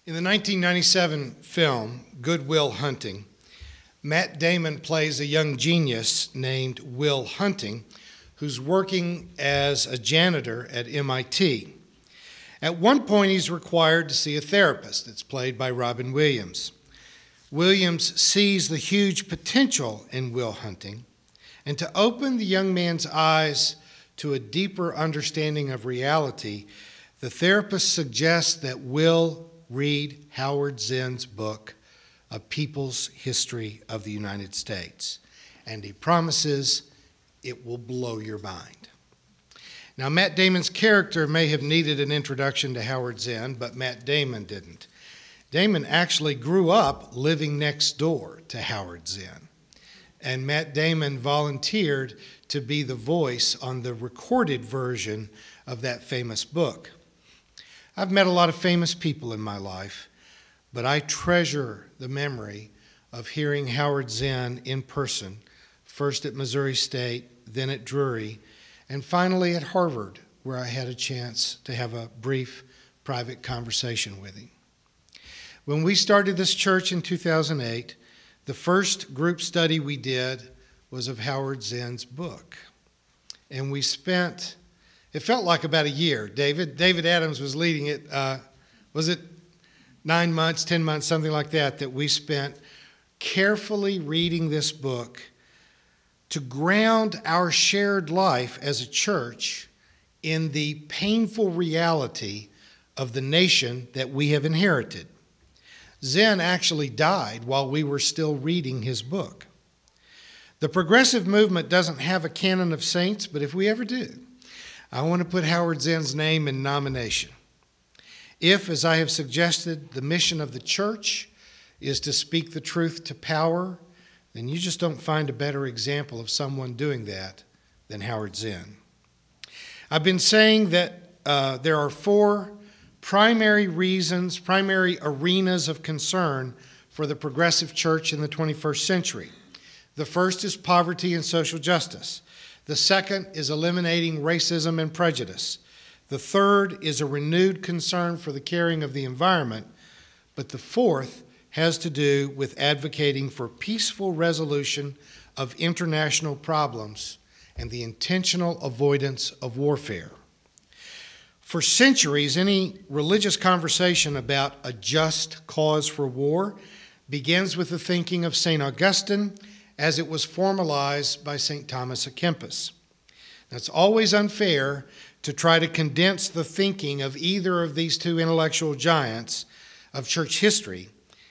In the 1997 film, Good Will Hunting, Matt Damon plays a young genius named Will Hunting who's working as a janitor at MIT. At one point, he's required to see a therapist. It's played by Robin Williams. Williams sees the huge potential in Will Hunting, and to open the young man's eyes to a deeper understanding of reality, the therapist suggests that Will read Howard Zinn's book, A People's History of the United States, and he promises it will blow your mind. Now, Matt Damon's character may have needed an introduction to Howard Zinn, but Matt Damon didn't. Damon actually grew up living next door to Howard Zinn, and Matt Damon volunteered to be the voice on the recorded version of that famous book. I've met a lot of famous people in my life, but I treasure the memory of hearing Howard Zinn in person, first at Missouri State, then at Drury, and finally at Harvard, where I had a chance to have a brief private conversation with him. When we started this church in 2008, the first group study we did was of Howard Zinn's book. And we spent, it felt like about a year. David Adams was leading it. Was it 9 months, 10 months, something like that, that we spent carefully reading this book to ground our shared life as a church in the painful reality of the nation that we have inherited. Zinn actually died while we were still reading his book. The progressive movement doesn't have a canon of saints, but if we ever do, I want to put Howard Zinn's name in nomination. If, as I have suggested, the mission of the church is to speak the truth to power, then you just don't find a better example of someone doing that than Howard Zinn. I've been saying that there are four primary reasons, primary arenas of concern for the progressive church in the 21st century. The first is poverty and social justice. The second is eliminating racism and prejudice. The third is a renewed concern for the caring of the environment. But the fourth has to do with advocating for peaceful resolution of international problems and the intentional avoidance of warfare. For centuries, any religious conversation about a just cause for war begins with the thinking of St. Augustine as it was formalized by St. Thomas à Kempis. Now, it's always unfair to try to condense the thinking of either of these two intellectual giants of church history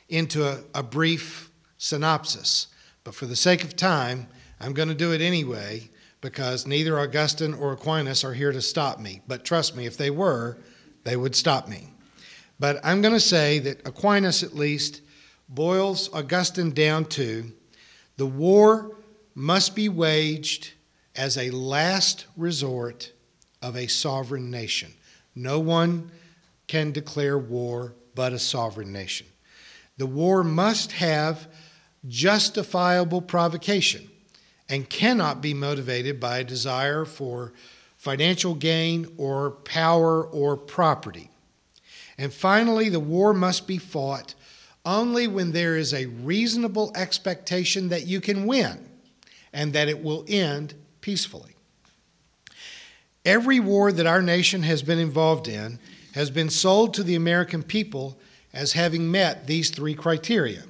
into a brief synopsis. But for the sake of time, I'm going to do it anyway, because neither Augustine or Aquinas are here to stop me. But trust me, if they were, they would stop me. But I'm going to say that Aquinas, at least, boils Augustine down to the war must be waged as a last resort of a sovereign nation. No one can declare war but a sovereign nation. The war must have justifiable provocation and cannot be motivated by a desire for financial gain or power or property. And finally, the war must be fought only when there is a reasonable expectation that you can win and that it will end peacefully. Every war that our nation has been involved in has been sold to the American people as having met these three criteria.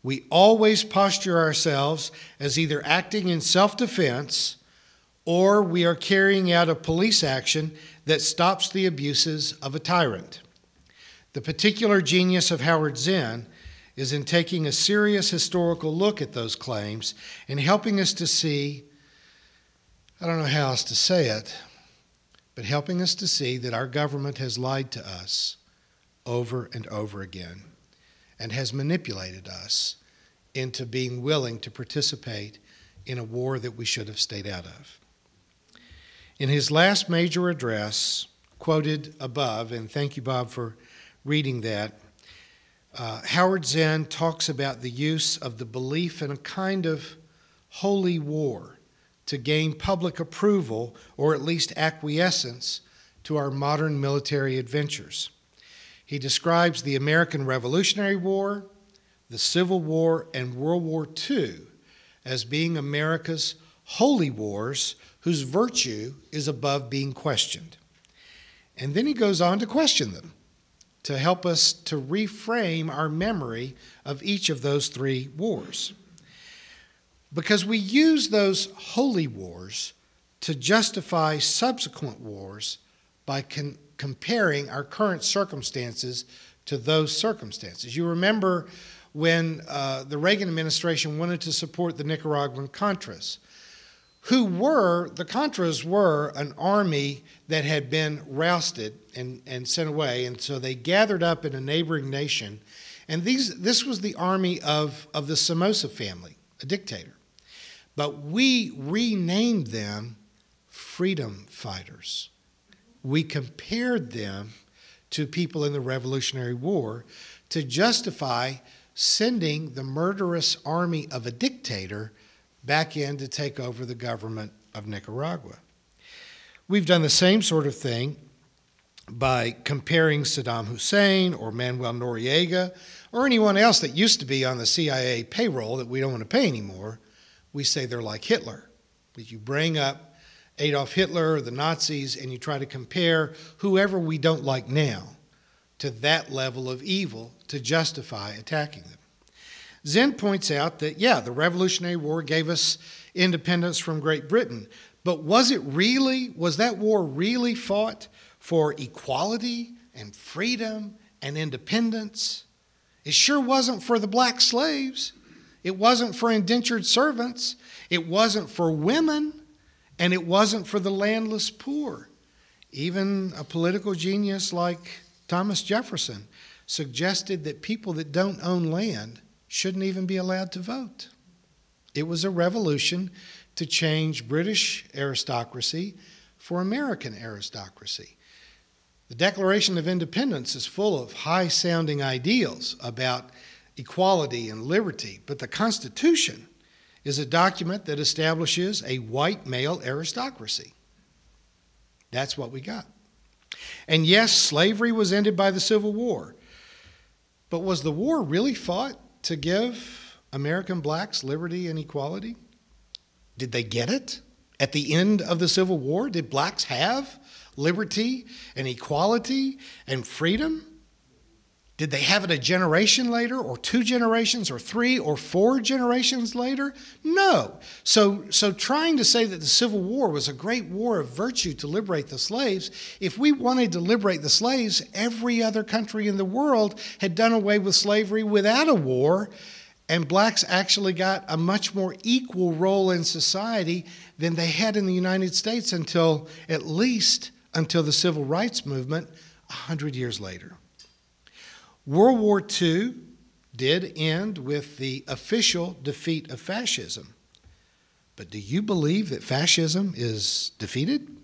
We always posture ourselves as either acting in self-defense or we are carrying out a police action that stops the abuses of a tyrant. The particular genius of Howard Zinn is in taking a serious historical look at those claims and helping us to see, I don't know how else to say it, but helping us to see that our government has lied to us over and over again and has manipulated us into being willing to participate in a war that we should have stayed out of. In his last major address, quoted above, and thank you, Bob, for reading that, Howard Zinn talks about the use of the belief in a kind of holy war to gain public approval or at least acquiescence to our modern military adventures. He describes the American Revolutionary War, the Civil War, and World War II as being America's holy wars whose virtue is above being questioned. And then he goes on to question them to help us to reframe our memory of each of those three wars. Because we use those holy wars to justify subsequent wars by comparing our current circumstances to those circumstances. You remember when the Reagan administration wanted to support the Nicaraguan Contras, the Contras were an army that had been rousted and sent away, and so they gathered up in a neighboring nation, and this was the army of the Somoza family, a dictator. But we renamed them freedom fighters. We compared them to people in the Revolutionary War to justify sending the murderous army of a dictator back in to take over the government of Nicaragua. We've done the same sort of thing by comparing Saddam Hussein or Manuel Noriega or anyone else that used to be on the CIA payroll that we don't want to pay anymore. We say they're like Hitler. But you bring up Adolf Hitler or the Nazis and you try to compare whoever we don't like now to that level of evil to justify attacking them. Zinn points out that, the Revolutionary War gave us independence from Great Britain, but was that war really fought for equality and freedom and independence? It sure wasn't for the black slaves. It wasn't for indentured servants. It wasn't for women, and it wasn't for the landless poor. Even a political genius like Thomas Jefferson suggested that people that don't own land shouldn't even be allowed to vote. It was a revolution to change British aristocracy for American aristocracy. The Declaration of Independence is full of high-sounding ideals about equality and liberty, but the Constitution is a document that establishes a white male aristocracy. That's what we got. And yes, slavery was ended by the Civil War, but was the war really fought to give American blacks liberty and equality? Did they get it? At the end of the Civil War, did blacks have liberty and equality and freedom? Did they have it a generation later, or 2 generations, or 3 or 4 generations later? No. So trying to say that the Civil War was a great war of virtue to liberate the slaves, if we wanted to liberate the slaves, every other country in the world had done away with slavery without a war, and blacks actually got a much more equal role in society than they had in the United States until the Civil Rights Movement 100 years later. World War II did end with the official defeat of fascism. But do you believe that fascism is defeated?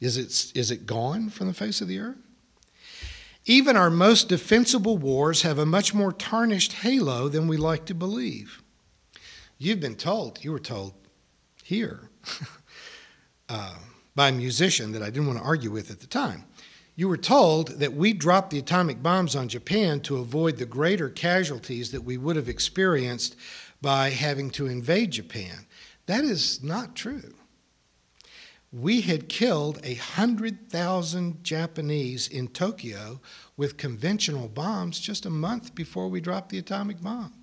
Is it gone from the face of the earth? Even our most defensible wars have a much more tarnished halo than we like to believe. You were told here by a musician that I didn't want to argue with at the time. You were told that we dropped the atomic bombs on Japan to avoid the greater casualties that we would have experienced by having to invade Japan. That is not true. We had killed 100,000 Japanese in Tokyo with conventional bombs just a month before we dropped the atomic bombs.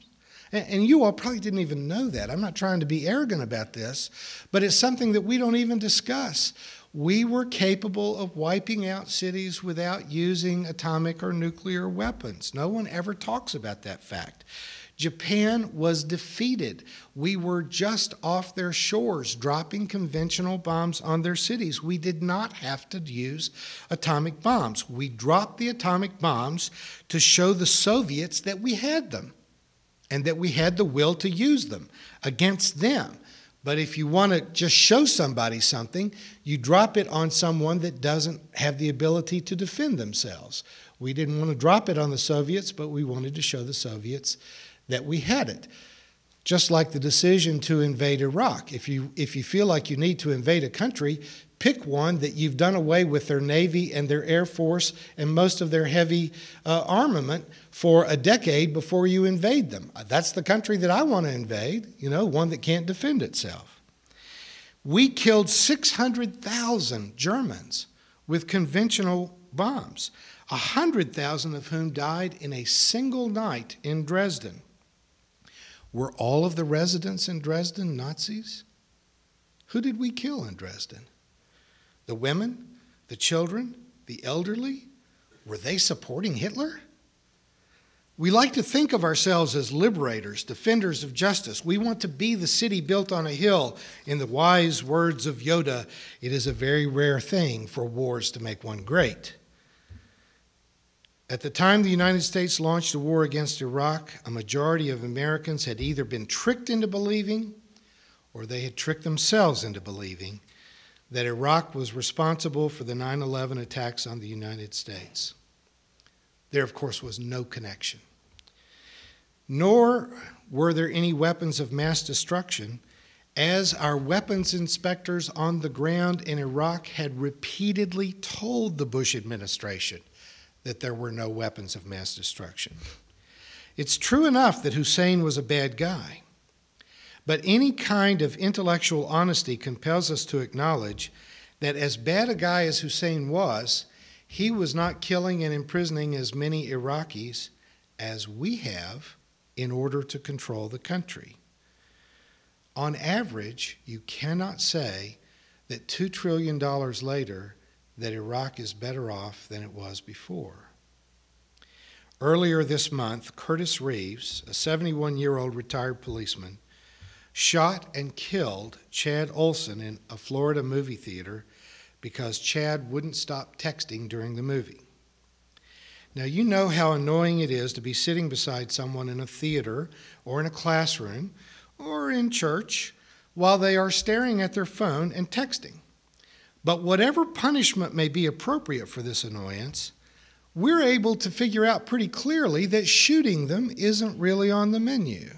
And you all probably didn't even know that. I'm not trying to be arrogant about this, but it's something that we don't even discuss. We were capable of wiping out cities without using atomic or nuclear weapons. No one ever talks about that fact. Japan was defeated. We were just off their shores dropping conventional bombs on their cities. We did not have to use atomic bombs. We dropped the atomic bombs to show the Soviets that we had them and that we had the will to use them against them. But if you want to just show somebody something, you drop it on someone that doesn't have the ability to defend themselves. We didn't want to drop it on the Soviets, but we wanted to show the Soviets that we had it. Just like the decision to invade Iraq. If you feel like you need to invade a country, Pick one that you've done away with their Navy and their Air Force and most of their heavy armament for a decade before you invade them. That's the country that I want to invade, one that can't defend itself. We killed 600,000 Germans with conventional bombs, 100,000 of whom died in a single night in Dresden. Were all of the residents in Dresden Nazis? Who did we kill in Dresden? The women, the children, the elderly? Were they supporting Hitler? We like to think of ourselves as liberators, defenders of justice. We want to be the city built on a hill. In the wise words of Yoda, it is a very rare thing for wars to make one great. At the time the United States launched a war against Iraq, a majority of Americans had either been tricked into believing or they had tricked themselves into believing that Iraq was responsible for the 9/11 attacks on the United States. There, of course, was no connection. Nor were there any weapons of mass destruction, as our weapons inspectors on the ground in Iraq had repeatedly told the Bush administration that there were no weapons of mass destruction. It's true enough that Hussein was a bad guy, but any kind of intellectual honesty compels us to acknowledge that as bad a guy as Hussein was, he was not killing and imprisoning as many Iraqis as we have in order to control the country. On average, you cannot say that $2 trillion later that Iraq is better off than it was before. Earlier this month, Curtis Reeves, a 71-year-old retired policeman, shot and killed Chad Olson in a Florida movie theater because Chad wouldn't stop texting during the movie. Now, you know how annoying it is to be sitting beside someone in a theater or in a classroom or in church while they are staring at their phone and texting. But whatever punishment may be appropriate for this annoyance, we're able to figure out pretty clearly that shooting them isn't really on the menu.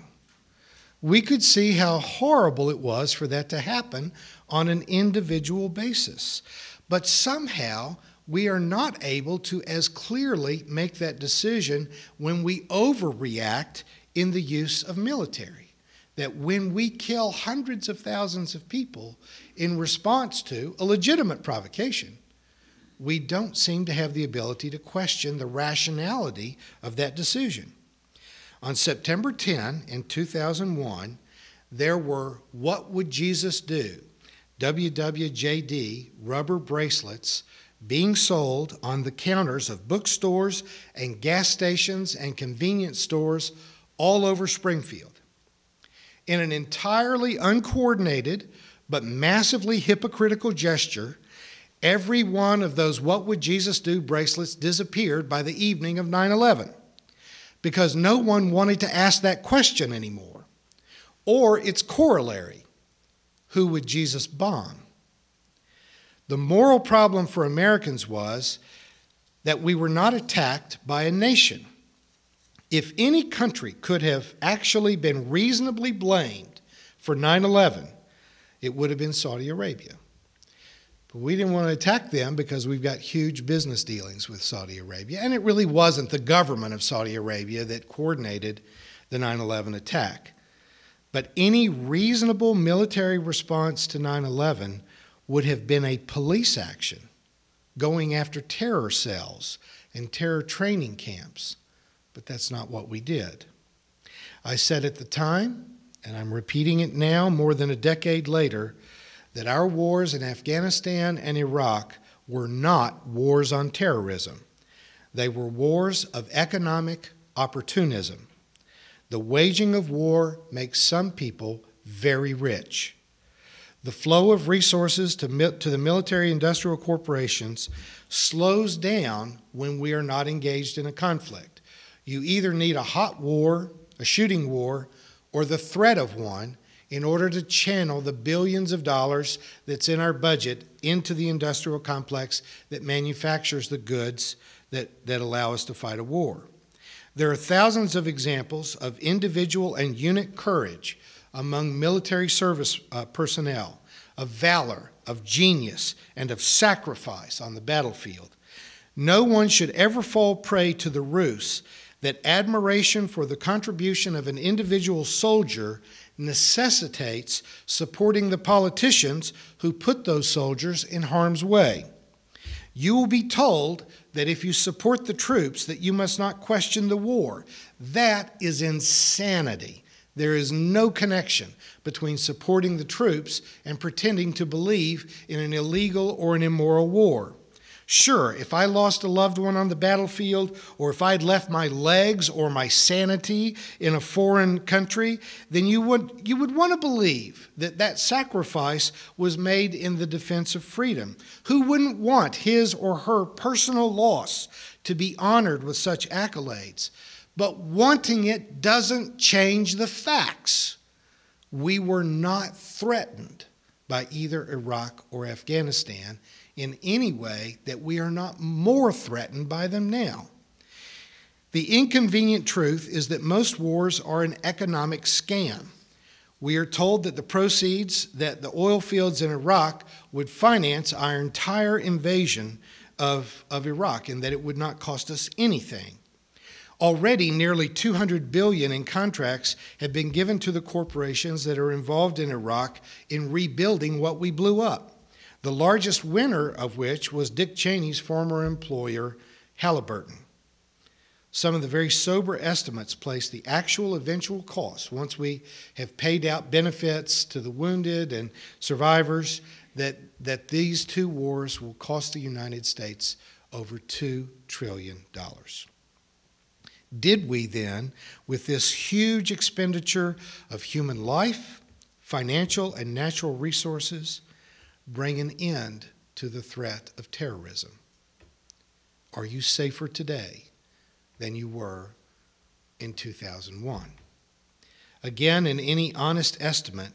We could see how horrible it was for that to happen on an individual basis. But somehow, we are not able to as clearly make that decision when we overreact in the use of military. That when we kill hundreds of thousands of people in response to a legitimate provocation, we don't seem to have the ability to question the rationality of that decision. On September 10 in 2001, there were What Would Jesus Do? WWJD rubber bracelets being sold on the counters of bookstores and gas stations and convenience stores all over Springfield. In an entirely uncoordinated but massively hypocritical gesture, every one of those What Would Jesus Do bracelets disappeared by the evening of 9/11 because no one wanted to ask that question anymore. Or its corollary, who would Jesus bomb? The moral problem for Americans was that we were not attacked by a nation. If any country could have actually been reasonably blamed for 9/11, it would have been Saudi Arabia. But we didn't want to attack them because we've got huge business dealings with Saudi Arabia, and it really wasn't the government of Saudi Arabia that coordinated the 9/11 attack. But any reasonable military response to 9/11 would have been a police action, going after terror cells and terror training camps. But that's not what we did. I said at the time, and I'm repeating it now more than a decade later, that our wars in Afghanistan and Iraq were not wars on terrorism. They were wars of economic opportunism. The waging of war makes some people very rich. The flow of resources to the military-industrial corporations slows down when we are not engaged in a conflict. You either need a hot war, a shooting war, or the threat of one in order to channel the billions of dollars that's in our budget into the industrial complex that manufactures the goods that allow us to fight a war. There are thousands of examples of individual and unit courage among military service personnel, of valor, of genius, and of sacrifice on the battlefield. No one should ever fall prey to the ruse that admiration for the contribution of an individual soldier necessitates supporting the politicians who put those soldiers in harm's way. You will be told that if you support the troops, that you must not question the war. That is insanity. There is no connection between supporting the troops and pretending to believe in an illegal or an immoral war. Sure, if I lost a loved one on the battlefield, or if I'd left my legs or my sanity in a foreign country, then you would want to believe that that sacrifice was made in the defense of freedom. Who wouldn't want his or her personal loss to be honored with such accolades? But wanting it doesn't change the facts. We were not threatened by either Iraq or Afghanistan in any way that we are not more threatened by them now. The inconvenient truth is that most wars are an economic scam. We are told that the proceeds that the oil fields in Iraq would finance our entire invasion of Iraq, and that it would not cost us anything. Already, nearly $200 billion in contracts have been given to the corporations that are involved in Iraq in rebuilding what we blew up, the largest winner of which was Dick Cheney's former employer, Halliburton. Some of the very sober estimates place the actual eventual cost, once we have paid out benefits to the wounded and survivors, that these two wars will cost the United States over $2 trillion. Did we then, with this huge expenditure of human life, financial and natural resources, bring an end to the threat of terrorism? Are you safer today than you were in 2001? Again, in any honest estimate,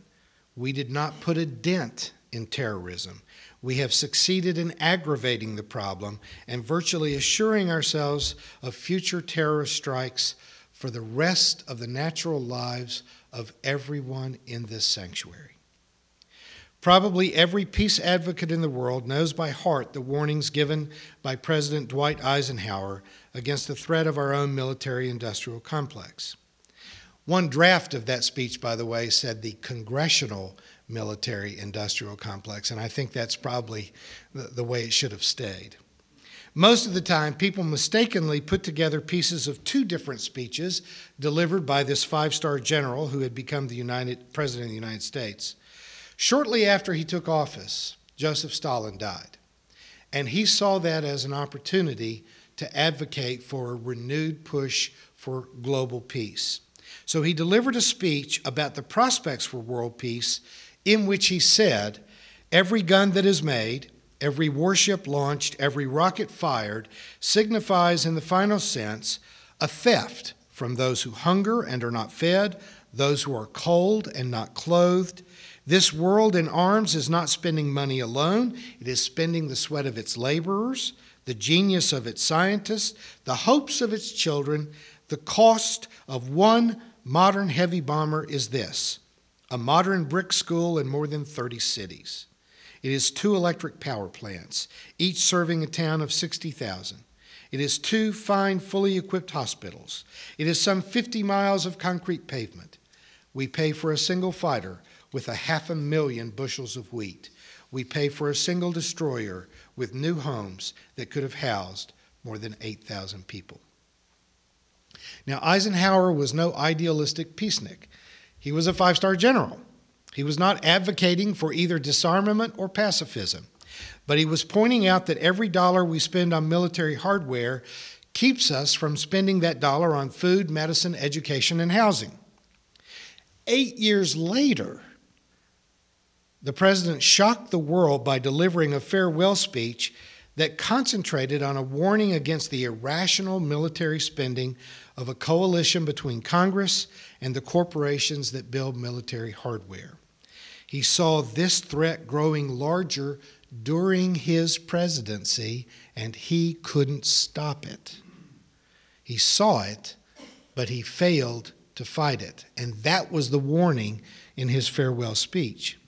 we did not put a dent in terrorism. We have succeeded in aggravating the problem and virtually assuring ourselves of future terrorist strikes for the rest of the natural lives of everyone in this sanctuary. Probably every peace advocate in the world knows by heart the warnings given by President Dwight Eisenhower against the threat of our own military-industrial complex. One draft of that speech, by the way, said the congressional military-industrial complex, and I think that's probably the way it should have stayed. Most of the time, people mistakenly put together pieces of two different speeches delivered by this five-star general who had become the President of the United States. Shortly after he took office, Joseph Stalin died, and he saw that as an opportunity to advocate for a renewed push for global peace. So he delivered a speech about the prospects for world peace in which he said, "Every gun that is made, every warship launched, every rocket fired signifies in the final sense a theft from those who hunger and are not fed, those who are cold and not clothed. This world in arms is not spending money alone. It is spending the sweat of its laborers, the genius of its scientists, the hopes of its children. The cost of one modern heavy bomber is this: a modern brick school in more than 30 cities. It is 2 electric power plants, each serving a town of 60,000. It is 2 fine, fully equipped hospitals. It is some 50 miles of concrete pavement. We pay for a single fighter with 500,000 bushels of wheat. We pay for a single destroyer with new homes that could have housed more than 8,000 people." Now, Eisenhower was no idealistic peacenik. He was a 5-star general. He was not advocating for either disarmament or pacifism, but he was pointing out that every dollar we spend on military hardware keeps us from spending that dollar on food, medicine, education, and housing. 8 years later, the president shocked the world by delivering a farewell speech that concentrated on a warning against the irrational military spending of a coalition between Congress and the corporations that build military hardware. He saw this threat growing larger during his presidency, and he couldn't stop it. He saw it, but he failed to fight it, and that was the warning in his farewell speech.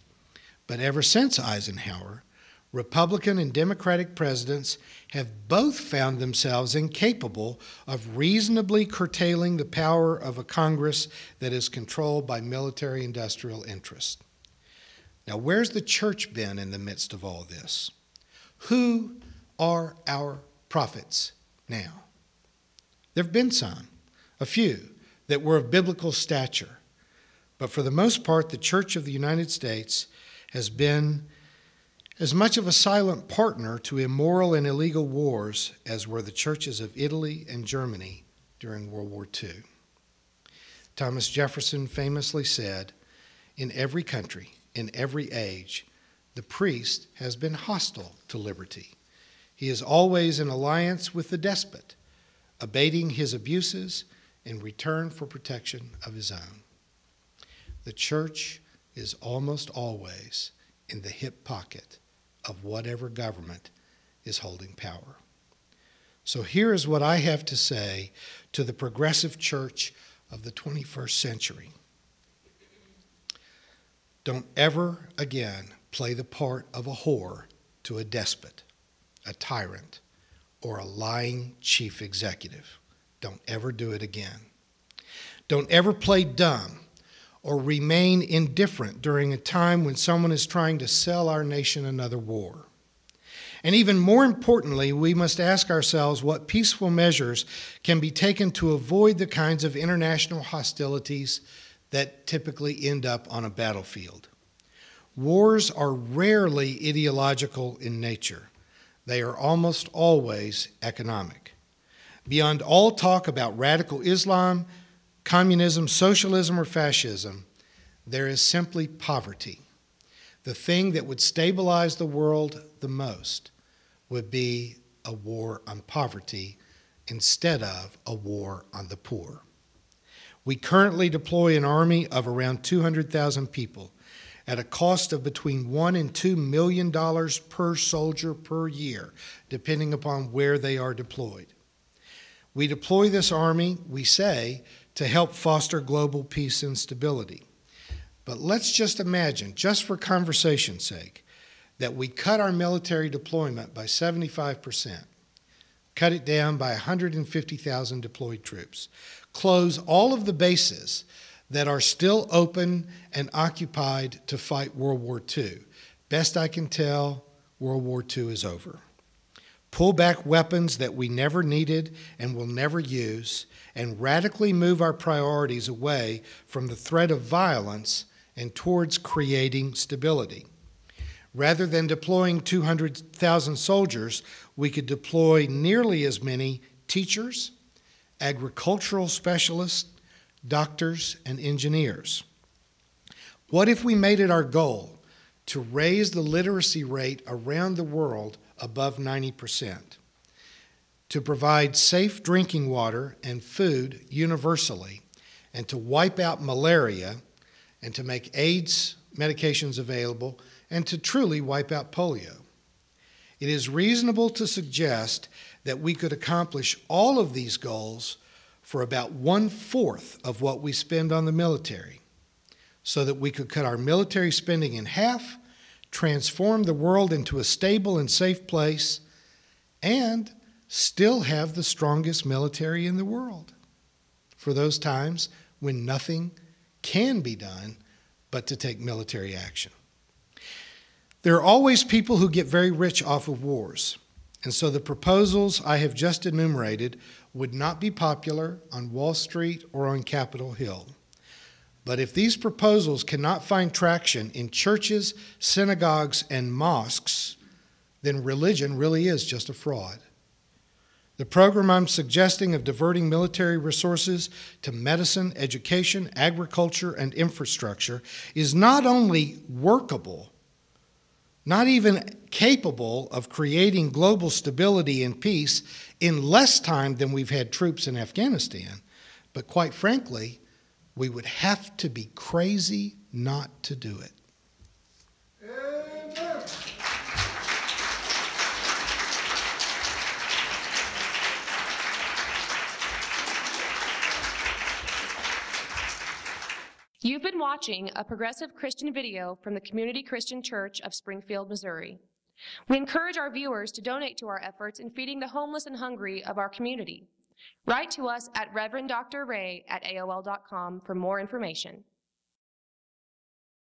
But ever since Eisenhower, Republican and Democratic presidents have both found themselves incapable of reasonably curtailing the power of a Congress that is controlled by military-industrial interests. Now, where's the church been in the midst of all this? Who are our prophets now? There have been some, a few, that were of biblical stature. But for the most part, the Church of the United States has been as much of a silent partner to immoral and illegal wars as were the churches of Italy and Germany during World War II. Thomas Jefferson famously said, "In every country, in every age, the priest has been hostile to liberty. He is always in alliance with the despot, abating his abuses in return for protection of his own." The church is almost always in the hip pocket of whatever government is holding power. So here is what I have to say to the progressive church of the 21st century. Don't ever again play the part of a whore to a despot, a tyrant, or a lying chief executive. Don't ever do it again. Don't ever play dumb or remain indifferent during a time when someone is trying to sell our nation another war. And even more importantly, we must ask ourselves what peaceful measures can be taken to avoid the kinds of international hostilities that typically end up on a battlefield. Wars are rarely ideological in nature. They are almost always economic. Beyond all talk about radical Islam, communism, socialism, or fascism, there is simply poverty. The thing that would stabilize the world the most would be a war on poverty instead of a war on the poor. We currently deploy an army of around 200,000 people at a cost of between $1 and $2 million per soldier per year, depending upon where they are deployed. We deploy this army, we say, to help foster global peace and stability. But let's just imagine, just for conversation's sake, that we cut our military deployment by 75%, cut it down by 150,000 deployed troops, close all of the bases that are still open and occupied to fight World War II. Best I can tell, World War II is over. Pull back weapons that we never needed and will never use, and radically move our priorities away from the threat of violence and towards creating stability. Rather than deploying 200,000 soldiers, we could deploy nearly as many teachers, agricultural specialists, doctors, and engineers. What if we made it our goal to raise the literacy rate around the world above 90%, to provide safe drinking water and food universally, and to wipe out malaria, and to make AIDS medications available, and to truly wipe out polio? It is reasonable to suggest that we could accomplish all of these goals for about 1/4 of what we spend on the military, so that we could cut our military spending in half, transform the world into a stable and safe place, and still have the strongest military in the world for those times when nothing can be done but to take military action. There are always people who get very rich off of wars, and so the proposals I have just enumerated would not be popular on Wall Street or on Capitol Hill. But if these proposals cannot find traction in churches, synagogues, and mosques, then religion really is just a fraud. The program I'm suggesting of diverting military resources to medicine, education, agriculture, and infrastructure is not only workable, not even capable of creating global stability and peace in less time than we've had troops in Afghanistan, but quite frankly, we would have to be crazy not to do it. Amen. You've been watching a progressive Christian video from the Community Christian Church of Springfield, Missouri. We encourage our viewers to donate to our efforts in feeding the homeless and hungry of our community. Write to us at reverenddray@aol.com for more information.